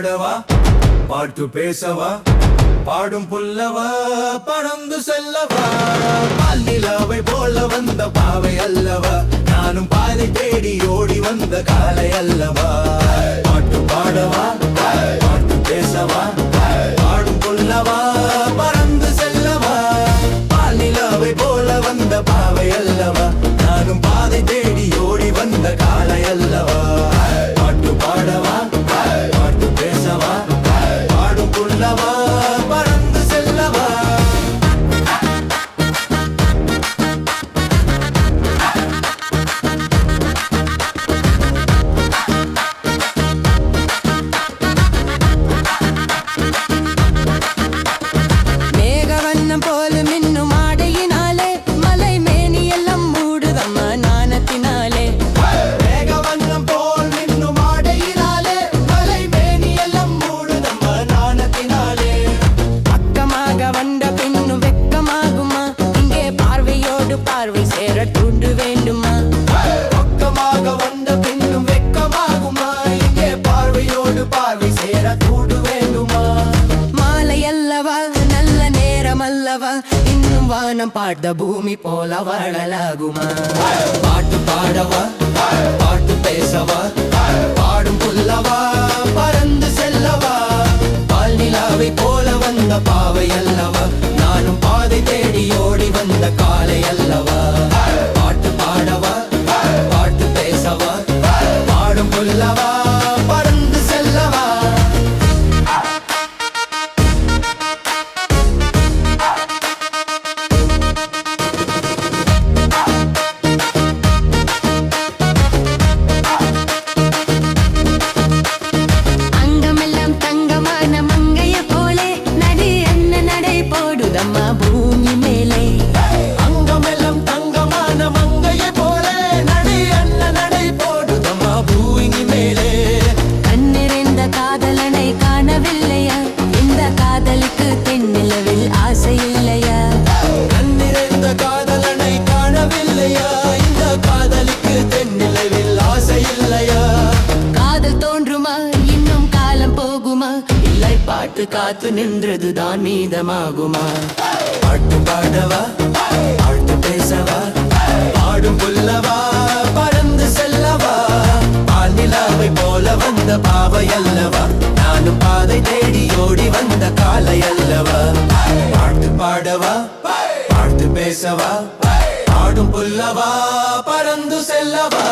பாடவா பாட்டு பேசவா பாடும் புல்லவா பறந்து செல்லவா பால்நிலாவை போல வந்த பாவை அல்லவா நானும் பாதை தேடி ஓடி வந்த காலை அல்லவா பாட்டு பாடவா பாட்டு பேசவா பாடும் புல்லவா பறந்து செல்லவா பால்நிலாவை போல வந்த பாவை அல்லவா நானும் பாதை தேடி ஓடி வந்த காலை அல்லவா பாட்டு பாடவா பாட்டு பேசவா பாடும் புல்லவா பறந்து செல்லவா மேகவண்ணம் போல மின்னும் ஆடையினாலே மலை மேனியெல்லாம் மூடுதம்மா நாணத்தினாலே மேகவண்ணம் போல் மின்னும் ஆடையினாலே மலை மேனியெல்லாம் மூடுதம்மா நாணத்தினாலே பக்கமாக வந்த பின்னும் வெக்கமாகுமா இங்கே பார்வையோடு பார்வை சேர தூண்டு வேண்டுமா பக்கமாக வந்த பின்னும் வெக்கமாகுமா இங்கே பார்வையோடு பார்வை சேர தூடு வேண்டுமா மாலை அல்லவா நல்ல நேரம் அல்லவா இன்னும் வானம் பாட பூமி போல வாழலாகுமா பாட்டு பாடவா பாட்டு பேசவா பாடும் புல்லவா பறந்து செல்லவா பால்நிலாவை போல வந்த பாவை அல்லவா நானும் பாதை தேடி ஓடி வந்த காலை அல்லவா பாட்டு பாடவா பாட்டு பேசவா பாடும் புல்லவா பறந்து செல்லவா அங்கமெல்லாம் தங்கமான மங்கைய போலே நடி என்ன நடை போடுதம்மா பூமி மேலே அங்கமெல்லாம் தங்கமான மங்கையை போல நடை அண்ண நடை போடுதம்மா பூமி மேலே கண்ணிறைந்த காதலனை காணவில்லையா இந்த காதலுக்கு தென்னிலவில் ஆசை இல்லையா கண்ணிறைந்த காதலனை காணவில்லையா இந்த காதலுக்கு தென்னிலவில் ஆசை இல்லையா காதல் தோன்றுமா இன்னும் காலம் போகுமா இல்லை பாட்டு காத்து நின்றதுதான் மீதமாகுமா பாட்டு பாடவா பாட்டு பேசவா பாடும் புல்லவா பறந்து செல்லவா பால்நிலாவை போல வந்த பாவை அல்லவா நானும் பாதை தேடி ஓடி வந்த காலை அல்லவா பாட்டு பாடவா பாட்டு பேசவா பாடும் புல்லவா பறந்து செல்லவா